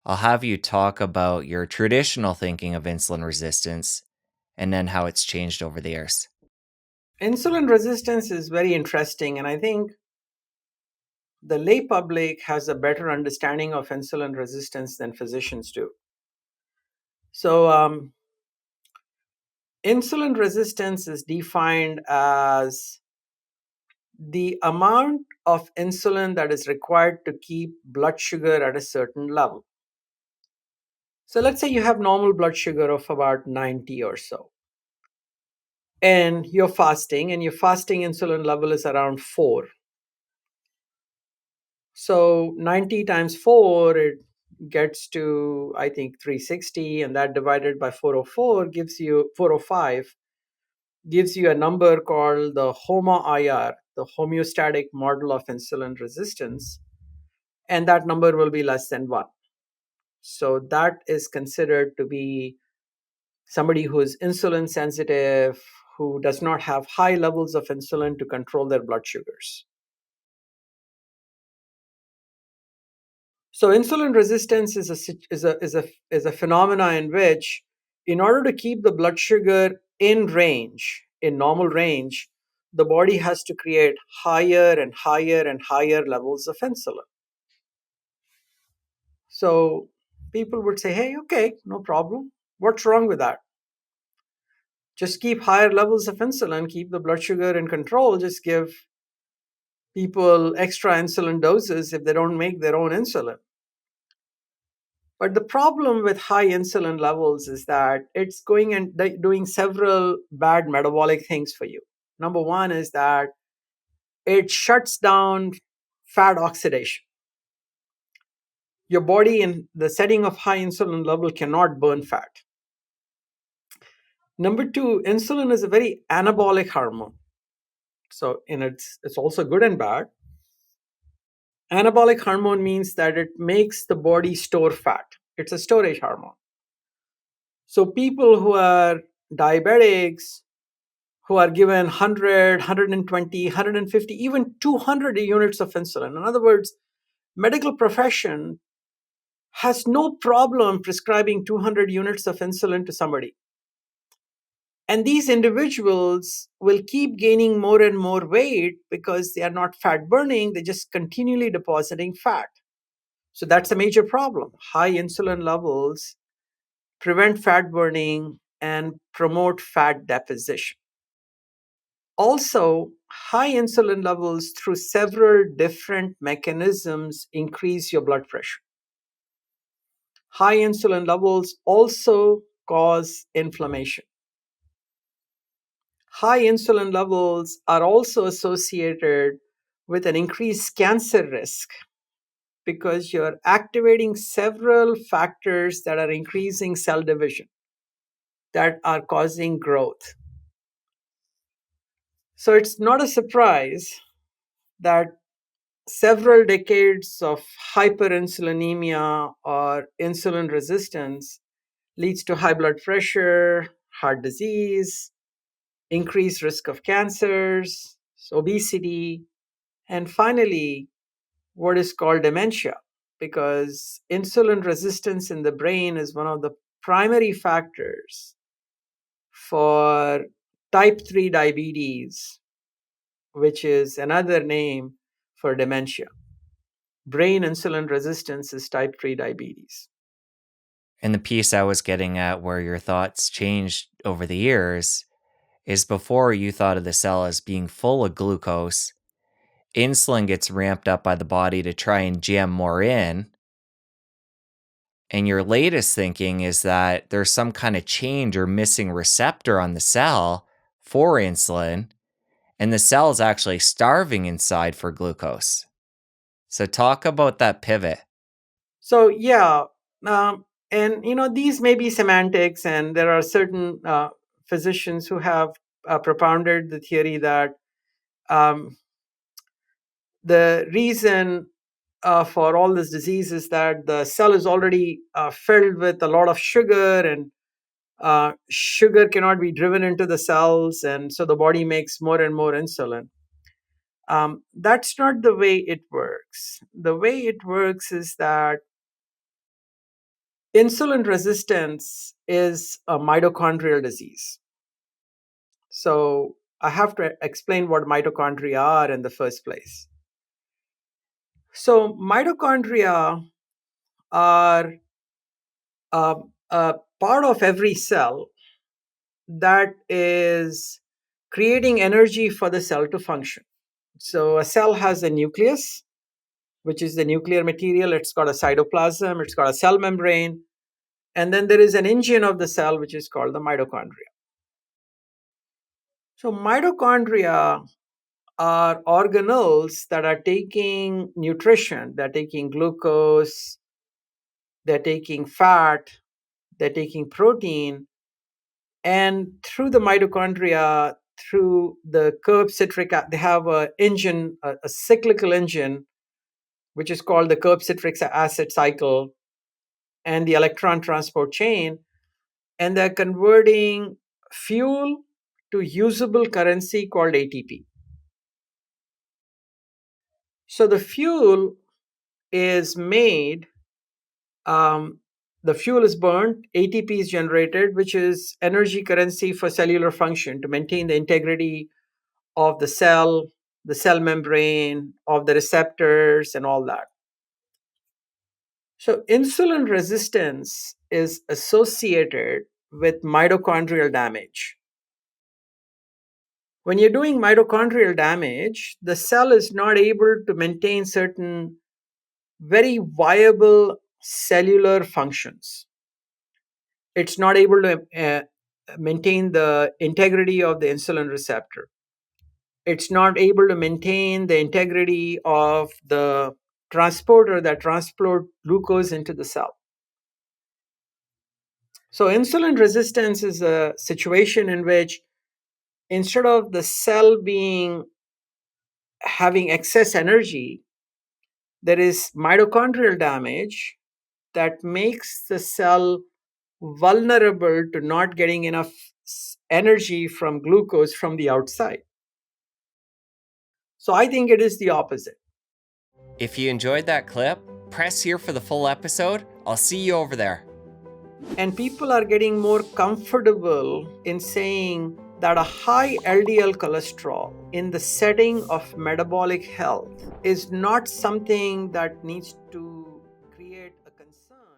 I'll have you talk about your traditional thinking of insulin resistance and then how it's changed over the years. Insulin resistance is very interesting, and I think the lay public has a better understanding of insulin resistance than physicians do. So, insulin resistance is defined as the amount of insulin that is required to keep blood sugar at a certain level. So, let's say you have normal blood sugar of about 90 or so, and you're fasting, and your fasting insulin level is around 4. So 90 times 4, it gets to, I think, 360, and that divided by 404 gives you 405, gives you a number called the homa-ir, the homeostatic model of insulin resistance, and that number will be less than 1. So that is considered to be somebody who is insulin sensitive, who does not have high levels of insulin to control their blood sugars. So insulin resistance is a phenomena in which, in order to keep the blood sugar in range, in normal range, the body has to create higher and higher and higher levels of insulin. So people would say, "Hey, okay, no problem. What's wrong with that? Just keep higher levels of insulin, keep the blood sugar in control. Just give people extra insulin doses if they don't make their own insulin." But the problem with high insulin levels is that it's going and doing several bad metabolic things for you. Number one is that it shuts down fat oxidation. Your body, in the setting of high insulin level, cannot burn fat. Number two, insulin is a very anabolic hormone. So it's also good and bad. Anabolic hormone means that it makes the body store fat. It's a storage hormone. So people who are diabetics, who are given 100, 120, 150, even 200 units of insulin. In other words, medical profession has no problem prescribing 200 units of insulin to somebody. And these individuals will keep gaining more and more weight because they are not fat burning, they're just continually depositing fat. So that's a major problem. High insulin levels prevent fat burning and promote fat deposition. Also, high insulin levels through several different mechanisms increase your blood pressure. High insulin levels also cause inflammation. High insulin levels are also associated with an increased cancer risk because you're activating several factors that are increasing cell division, that are causing growth. So it's not a surprise that several decades of hyperinsulinemia or insulin resistance leads to high blood pressure, heart disease, increased risk of cancers, obesity, and finally, what is called dementia, because insulin resistance in the brain is one of the primary factors for type 3 diabetes, which is another name for dementia. Brain insulin resistance is type 3 diabetes. And the piece I was getting at where your thoughts changed over the years is before you thought of the cell as being full of glucose, insulin gets ramped up by the body to try and jam more in. And your latest thinking is that there's some kind of change or missing receptor on the cell for insulin, and the cell is actually starving inside for glucose. So, talk about that pivot. So, yeah, and these may be semantics, and there are certain physicians who have propounded the theory that um, the reason for all this disease is that the cell is already filled with a lot of sugar, and sugar cannot be driven into the cells, and so the body makes more and more insulin. That's not the way it works. The way it works is that Insulin resistance is a mitochondrial disease. So I have to explain what mitochondria are in the first place. So mitochondria are a part of every cell that is creating energy for the cell to function. So a cell has a nucleus, which is the nuclear material. It's got a cytoplasm, it's got a cell membrane, and then there is an engine of the cell, which is called the mitochondria. So mitochondria are organelles that are taking nutrition, they're taking glucose, they're taking fat, they're taking protein, and through the mitochondria, through the curb citric, they have a engine, a cyclical engine, which is called the curb citric acid cycle, and the electron transport chain, and they're converting fuel to usable currency called ATP. So the fuel is made, the fuel is burned, ATP is generated, which is energy currency for cellular function to maintain the integrity of the cell membrane, of the receptors, and all that. So insulin resistance is associated with mitochondrial damage. When you're doing mitochondrial damage, the cell is not able to maintain certain very viable cellular functions. It's not able to maintain the integrity of the insulin receptor. It's not able to maintain the integrity of the transporter that transport glucose into the cell. So insulin resistance is a situation in which instead of the cell having excess energy, there is mitochondrial damage that makes the cell vulnerable to not getting enough energy from glucose from the outside. So I think it is the opposite. If you enjoyed that clip, press here for the full episode. I'll see you over there. And people are getting more comfortable in saying that a high LDL cholesterol in the setting of metabolic health is not something that needs to